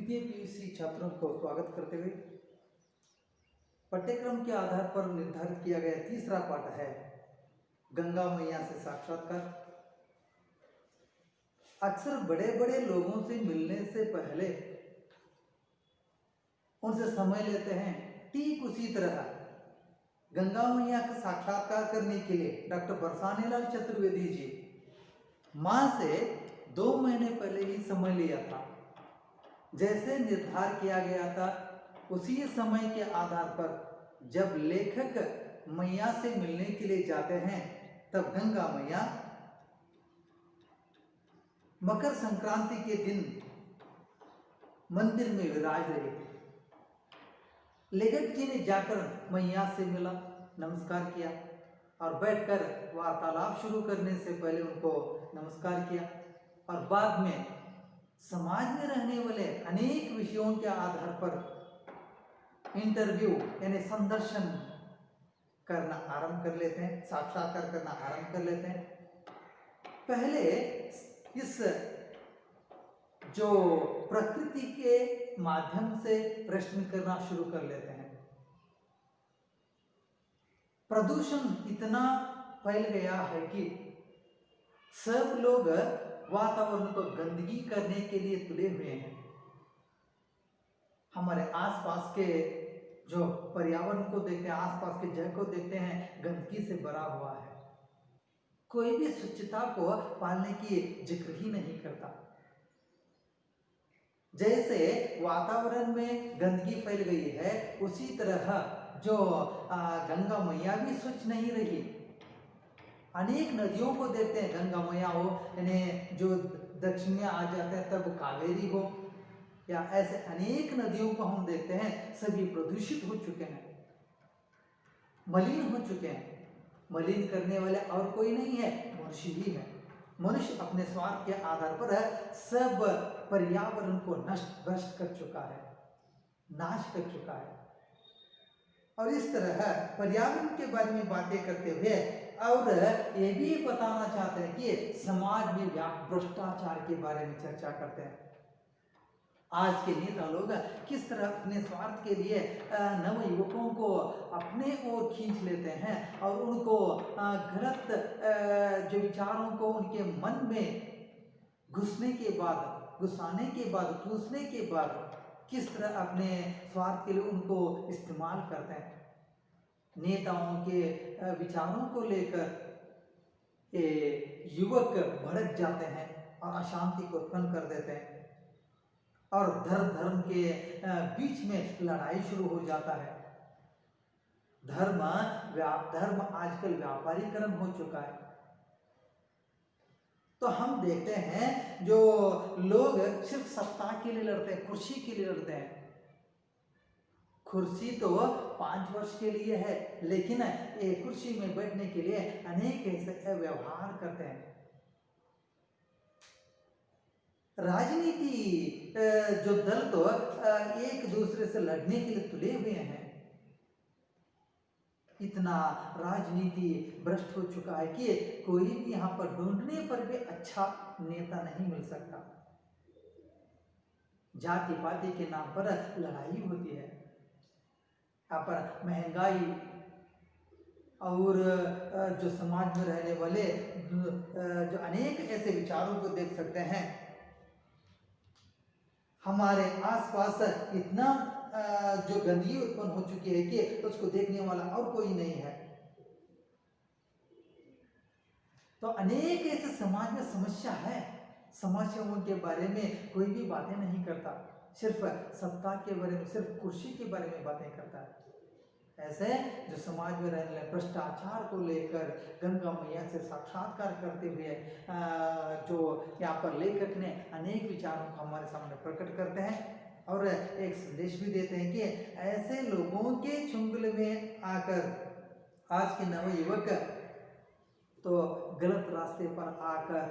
द्वितीय पीयूसी छात्रों को स्वागत करते हुए पाठ्यक्रम के आधार पर निर्धारित किया गया तीसरा पाठ है गंगा मैया से साक्षात्कार। अक्सर बड़े बड़े लोगों से मिलने से पहले उनसे समय लेते हैं। ठीक उसी तरह गंगा मैया का साक्षात्कार करने के लिए डॉक्टर बरसानेलाल चतुर्वेदी जी मां से 2 महीने पहले ही समय लिया था। जैसे निर्धार किया गया था उसी समय के आधार पर जब लेखक मैया से मिलने के लिए जाते हैं तब गंगा मैया मकर संक्रांति के दिन मंदिर में विराज रहे थे। लेखक जी ने जाकर मैया से मिला, नमस्कार किया और बैठकर वार्तालाप शुरू करने से पहले उनको नमस्कार किया और बाद में समाज में रहने वाले अनेक विषयों के आधार पर इंटरव्यू यानी संदर्शन करना आरंभ कर लेते हैं, साक्षात्कार करना आरंभ कर लेते हैं। पहले इस जो प्रकृति के माध्यम से प्रश्न करना शुरू कर लेते हैं। प्रदूषण इतना फैल गया है कि सब लोग वातावरण को गंदगी करने के लिए तुले हुए हैं। हमारे आसपास के जो पर्यावरण को देखते हैं, आसपास के जगह को देखते हैं, गंदगी से भरा हुआ है। कोई भी स्वच्छता को पालने की जिक्र ही नहीं करता। जैसे वातावरण में गंदगी फैल गई है उसी तरह जो गंगा मैया भी स्वच्छ नहीं रही। अनेक नदियों को देखते हैं, गंगा मैया हो यानी जो दक्षिण में आ जाते हैं तब कावेरी हो या ऐसे अनेक नदियों को हम देखते हैं, सभी प्रदूषित हो चुके हैं, मलिन हो चुके हैं। मलिन करने वाले और कोई नहीं है, मनुष्य ही है। मनुष्य अपने स्वार्थ के आधार पर सब पर्यावरण को नष्ट भ्रष्ट कर चुका है, नाश कर चुका है। और इस तरह पर्यावरण के बारे में बातें करते हुए और ये भी बताना चाहते हैं कि समाज में व्याप्त भ्रष्टाचार के बारे में चर्चा करते हैं। आज के नेता लोग किस तरह अपने स्वार्थ के लिए नव युवकों को अपने ओर खींच लेते हैं और उनको गलत जो विचारों को उनके मन में घुसाने के बाद ठूसने के बाद किस तरह अपने स्वार्थ के लिए उनको इस्तेमाल करते हैं। नेताओं के विचारों को लेकर युवक भड़क जाते हैं और अशांति को उत्पन्न कर देते हैं और धर्म के बीच में लड़ाई शुरू हो जाता है। धर्म आजकल व्यापारीकरण हो चुका है। तो हम देखते हैं जो लोग सिर्फ सत्ता के लिए लड़ते हैं, कुर्सी के लिए लड़ते हैं। कुर्सी तो 5 वर्ष के लिए है, लेकिन एक कुर्सी में बैठने के लिए अनेक ऐसे व्यवहार करते हैं। राजनीति जो दल तो एक दूसरे से लड़ने के लिए तुले हुए हैं। इतना राजनीति भ्रष्ट हो चुका है कि कोई भी यहाँ पर ढूंढने पर भी अच्छा नेता नहीं मिल सकता। जाति पाति के नाम पर लड़ाई होती है। यहाँ पर महंगाई और जो समाज में रहने वाले जो अनेक ऐसे विचारों को देख सकते हैं। हमारे आसपास इतना जो गंदगी उत्पन्न हो चुकी है कि उसको देखने वाला और कोई नहीं है। तो अनेक ऐसे समाज में समस्या है, समस्याओं के बारे में कोई भी बातें नहीं करता, सिर्फ सत्ता के बारे में, सिर्फ कुर्सी के बारे में बातें करता है। ऐसे जो समाज में रहने वाले भ्रष्टाचार को लेकर गंगा मैया से साक्षात्कार करते हुए जो यहाँ पर लेखक ने अनेक विचारों को हमारे सामने प्रकट करते हैं और एक संदेश भी देते हैं कि ऐसे लोगों के चुंगल में आकर आज के नवयुवक तो गलत रास्ते पर आकर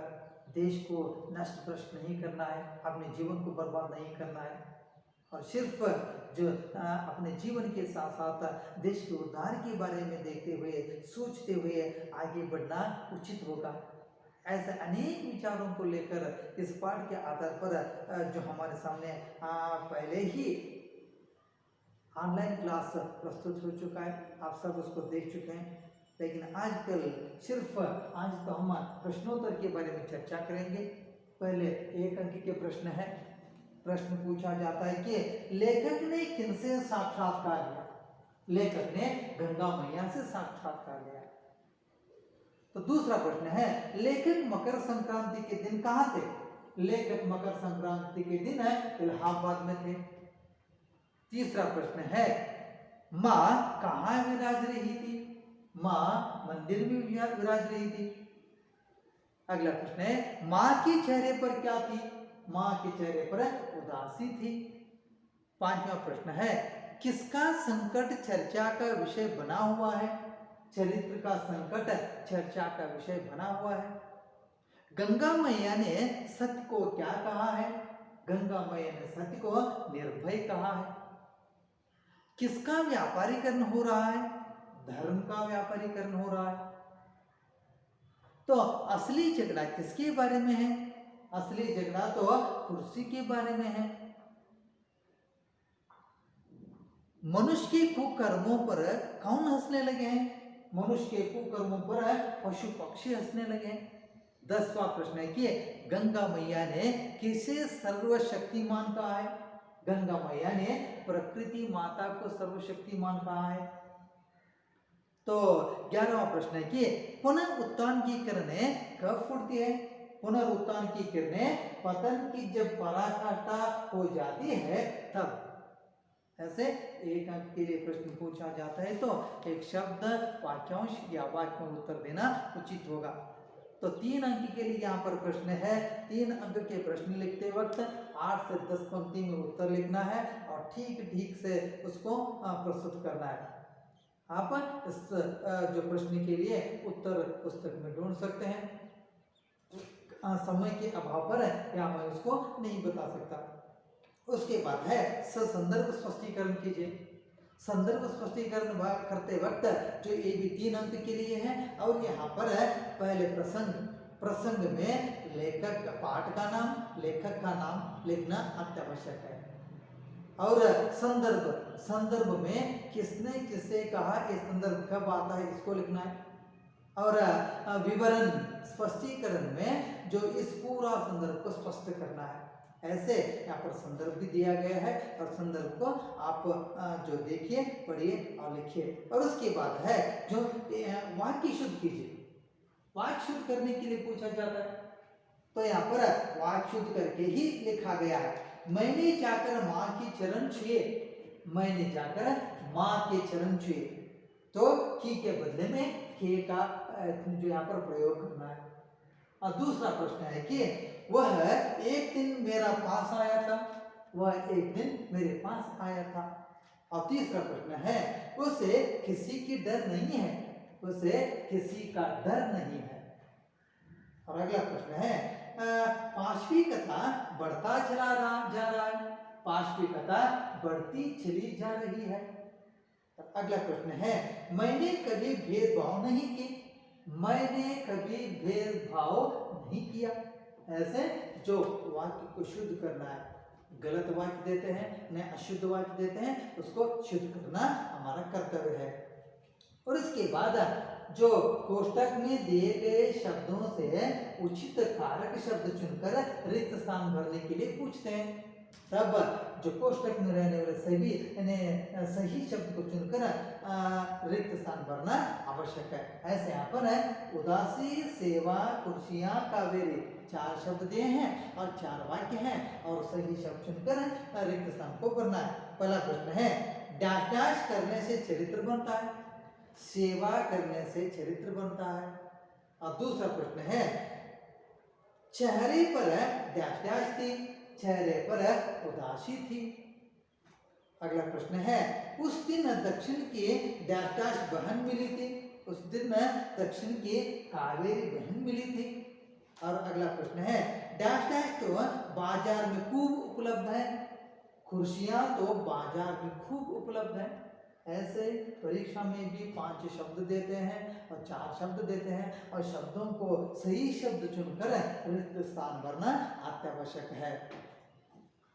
देश को नष्ट भ्रष्ट नहीं करना है, अपने जीवन को बर्बाद नहीं करना है और सिर्फ जो अपने जीवन के साथ साथ देश के उद्धार के बारे में देखते हुए, सोचते हुए आगे बढ़ना उचित होगा। ऐसे अनेक विचारों को लेकर इस पाठ के आधार पर जो हमारे सामने पहले ही ऑनलाइन क्लास प्रस्तुत हो चुका है, आप सब उसको देख चुके हैं। लेकिन आजकल सिर्फ आज तो हम प्रश्नोत्तर के बारे में चर्चा करेंगे। पहले 1 अंक के प्रश्न है। प्रश्न पूछा जाता है कि लेखक ने किनसे साक्षात्कार लिया? लेखक ने गंगा मैया से साक्षात्कार लिया। तो दूसरा प्रश्न है, लेखक मकर संक्रांति के दिन कहाँ थे? लेखक मकर संक्रांति के दिन इलाहाबाद में थे। तीसरा प्रश्न है, माँ कहाँ विराज रही थी? माँ मंदिर में विराज रही थी। अगला प्रश्न है, माँ के चेहरे पर क्या थी? माँ के चेहरे पर उदासी थी। 5वां प्रश्न है, किसका संकट चर्चा का विषय बना हुआ है? चरित्र का संकट चर्चा का विषय बना हुआ है। गंगा मैया ने सत्य को क्या कहा है? गंगा मैया ने सत्य को निर्भय कहा है। किसका व्यापारीकरण हो रहा है? धर्म का व्यापारीकरण हो रहा है। तो असली झगड़ा किसके बारे में है? असली झगड़ा तो कुर्सी के बारे में है। मनुष्य के कुकर्मों पर कौन हंसने लगे हैं? मनुष्य के कुकर्मों पर पशु पक्षी हंसने लगे हैं। 10वां प्रश्न है कि गंगा मैया ने किसे सर्वशक्तिमान कहा है? गंगा मैया ने प्रकृति माता को सर्वशक्तिमान कहा है। तो 11वां प्रश्न है कि पुनः उत्थान की किरणें कब फूटती है? पुनरुत्थान की किरणें पतन की जब पराकाष्ठा हो जाती है तब। ऐसे 1 अंक के लिए प्रश्न पूछा जाता है तो एक शब्द, वाक्यांश या वाक्य में उत्तर देना उचित होगा। तो 3 अंक के लिए यहाँ पर प्रश्न है। 3 अंक के प्रश्न लिखते वक्त 8 से 10 पंक्ति में उत्तर लिखना है और ठीक से उसको प्रस्तुत करना है। आप इस जो प्रश्न के लिए उत्तर पुस्तक में ढूंढ सकते हैं। समय के अभाव पर या मैं उसको नहीं बता सकता। उसके बाद है संदर्भ स्पष्टीकरण कीजिए। संदर्भ स्पष्टीकरण करते वक्त जो ये भी 3 अंक के लिए है और यहाँ पर है पहले प्रसंग में लेखक पाठ का नाम, लेखक का नाम लिखना अत्यावश्यक है। और संदर्भ में किसने किससे कहा, ये संदर्भ कब आता है इसको लिखना है। और विवरण स्पष्टीकरण में जो इस पूरा संदर्भ को स्पष्ट करना है। ऐसे यहाँ पर संदर्भ भी दिया गया है और संदर्भ को आप जो देखिए, पढ़िए और लिखिए। और उसके बाद है जो वाक्य शुद्ध कीजिए। वाक्य शुद्ध करने के लिए पूछा जाता है तो यहाँ पर वाक्य शुद्ध करके ही लिखा गया है। मैंने जाकर माँ के चरण छुए, मैंने जाकर माँ के चरण छुए। तो की के बदले में के का जो यहाँ पर प्रयोग करना है। और दूसरा प्रश्न है कि वह एक दिन मेरा पास आया था, वह एक दिन मेरे पास आया था। और तीसरा प्रश्न है उसे किसी की डर नहीं है, उसे किसी का डर नहीं है। और अगला प्रश्न है 5वीं कथा बढ़ता चला जा रहा है, 5वीं कथा बढ़ती चली जा रही है। अगला प्रश्न है मैंने कभी भेदभाव नहीं की, मैंने कभी भेदभाव नहीं किया। ऐसे जो वाक्य को शुद्ध करना है, गलत वाक्य देते हैं, न अशुद्ध वाक्य देते हैं, उसको शुद्ध करना हमारा कर्तव्य है। और इसके बाद जो कोष्टक में दिए गए शब्दों से उचित कारक शब्द चुनकर रिक्त स्थान भरने के लिए पूछते हैं। तब जो कोष्टक में रहने वाले सभी सही शब्द को चुनकर रिक्त स्थान भरना आवश्यक है। ऐसे यहाँ पर है उदासी, सेवा, कुर्सियाँ, कावेरी 4 शब्द दिए हैं और 4 वाक्य हैं और सही शब्द चुनकर रिक्त स्थान को भरना है। पहला प्रश्न है डैश डैश करने से चरित्र बनता है, सेवा करने से चरित्र बनता है। और दूसरा प्रश्न है चेहरे पर डैश डैश थी, चेहरे पर उदासी थी। अगला प्रश्न है उस दिन दक्षिण की डैश डैश बहन मिली थी, उस दिन दक्षिण की कावेरी बहन मिली थी। और अगला प्रश्न है डैश डैश तो बाजार में खूब उपलब्ध है, कुर्सियां तो बाजार में खूब उपलब्ध है। ऐसे परीक्षा में भी 5 शब्द देते हैं और 4 शब्द देते हैं और शब्दों को सही शब्द चुनकर रिक्त स्थान भरना अत्यावश्यक है।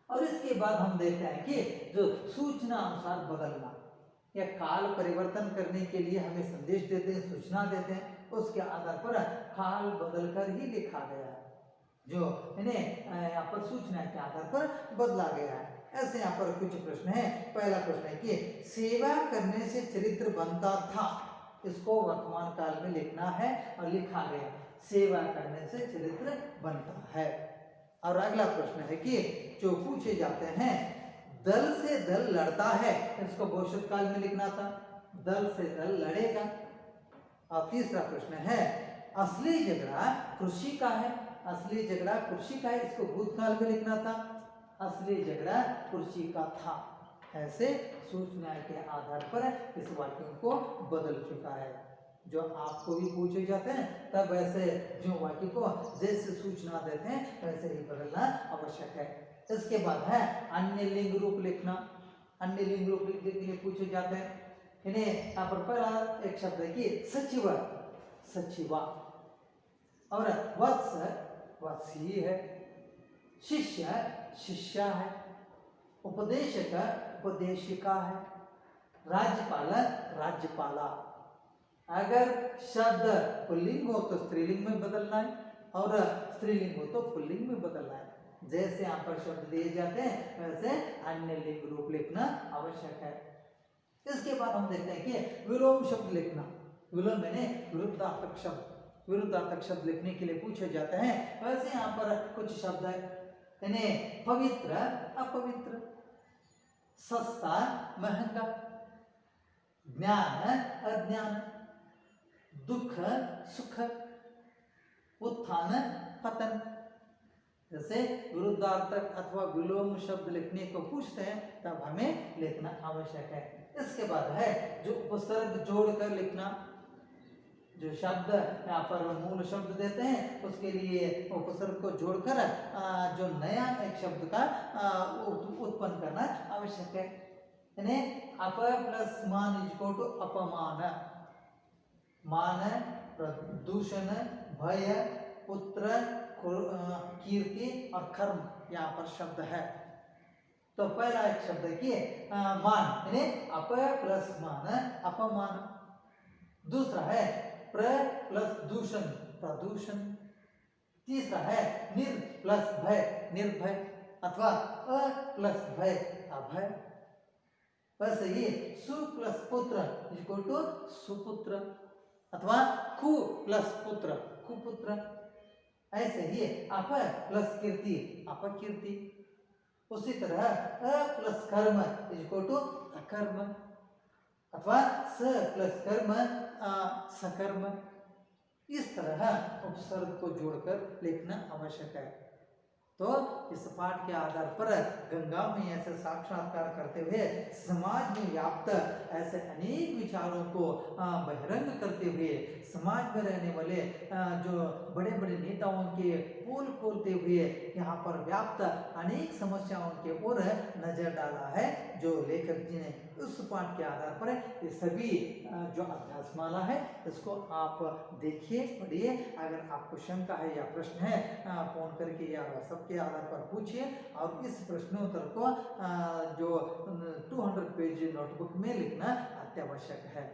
और इसके बाद हम देखते हैं कि जो सूचना अनुसार बदलना या काल परिवर्तन करने के लिए हमें संदेश देते हैं, सूचना देते हैं, उसके आधार पर काल बदलकर ही लिखा गया है, जो इन्हें यहाँ पर सूचना के आधार पर बदला गया है। ऐसे यहाँ पर कुछ प्रश्न है। पहला प्रश्न है कि सेवा करने से चरित्र बनता था, इसको वर्तमान काल में लिखना है और लिखा गया, सेवा करने से चरित्र बनता है। और अगला प्रश्न है कि जो पूछे जाते हैं दल से दल लड़ता है, इसको भविष्य काल में लिखना था, दल से दल लड़ेगा। और तीसरा प्रश्न है असली झगड़ा कृषि का है, असली झगड़ा कृषि का है, इसको भूतकाल में लिखना था, असली झगड़ा कृषि का था। ऐसे सूचना के आधार पर इस वाक्यों को बदल चुका है। जो आपको भी पूछे जाते हैं तब ऐसे जो वाक्य को जैसे सूचना देते हैं वैसे ही बदलना आवश्यक है। इसके बाद है अन्य लिंग रूप लिखना। अन्य लिंग रूप लिखने के लिए पूछे जाते हैं, इन्हें यहाँ पर पहला एक शब्द है कि सचिव, सचिवा, और वत्स वत्सी है, शिष्य शिष्या है, उपदेशक उपदेशिका है, राज्यपाल राज्यपाला। अगर शब्द पुल्लिंग हो तो स्त्रीलिंग में बदलना है और स्त्रीलिंग हो तो पुल्लिंग में बदलना है। जैसे यहाँ पर शब्द दिए जाते हैं वैसे अन्य लिंग रूप लिखना आवश्यक है। इसके बाद हम देखते हैं कि विलोम शब्द लिखना। विलोम यानी विरुद्धार्थक शब्द, विरुद्धार्थक शब्द लिखने के लिए पूछे जाते हैं। वैसे यहाँ पर कुछ शब्द है, इन्हें पवित्र अपवित्र, सस्ता महंगा, ज्ञान अज्ञान, दुख सुख, उत्थान पतन। जैसे विरुद्धार्थक अथवा विलोम शब्द लिखने को पूछते हैं तब हमें लिखना आवश्यक है। इसके बाद है जो उपसर्ग जोड़कर लिखना। जो शब्द यहाँ पर मूल शब्द देते हैं उसके लिए उपसर्ग को जोड़कर जो नया एक शब्द का उत्पन्न करना आवश्यक है। इन्हें अप प्लस मान इक्वल टू अपमान, मान प्रदूषण, भय, पुत्र, कीर्ति और कर्म यहाँ पर शब्द है। तो पहला एक शब्द है कि मान यानी अप प्लस मान अपमान, दूसरा है प्र प्लस दूषण प्रदूषण, तीसरा है निर प्लस भय निर्भय अथवा अ प्लस भय अभय। वैसे ही सु प्लस पुत्र इक्वल टू सुपुत्र अथवा कु प्लस पुत्र कुपुत्र। ऐसे ही अप प्लस कीर्ति अपकीर्ति। उसी तरह अ प्लस कर्म इक्वल टू अकर्म अथवा स प्लस कर्म सकर्म। इस तरह उपसर्ग को जोड़कर लिखना आवश्यक है। तो इस पाठ के आधार पर गंगा में ऐसे साक्षात्कार करते हुए समाज में व्याप्त ऐसे अनेक विचारों को बहिरंग करते हुए समाज में रहने वाले जो बड़े बड़े नेताओं के पोल खोलते हुए यहाँ पर व्याप्त अनेक समस्याओं के ओर नजर डाला है जो लेखक जी ने। उस पाठ के आधार पर ये सभी जो अभ्यासमाला है इसको आप देखिए पढ़िए। अगर आपको शंका है या प्रश्न है फोन करके या व्हाट्सएप के आधार पर पूछिए और इस प्रश्नोत्तर को जो 200 पेज नोटबुक में लिखना अत्यावश्यक है।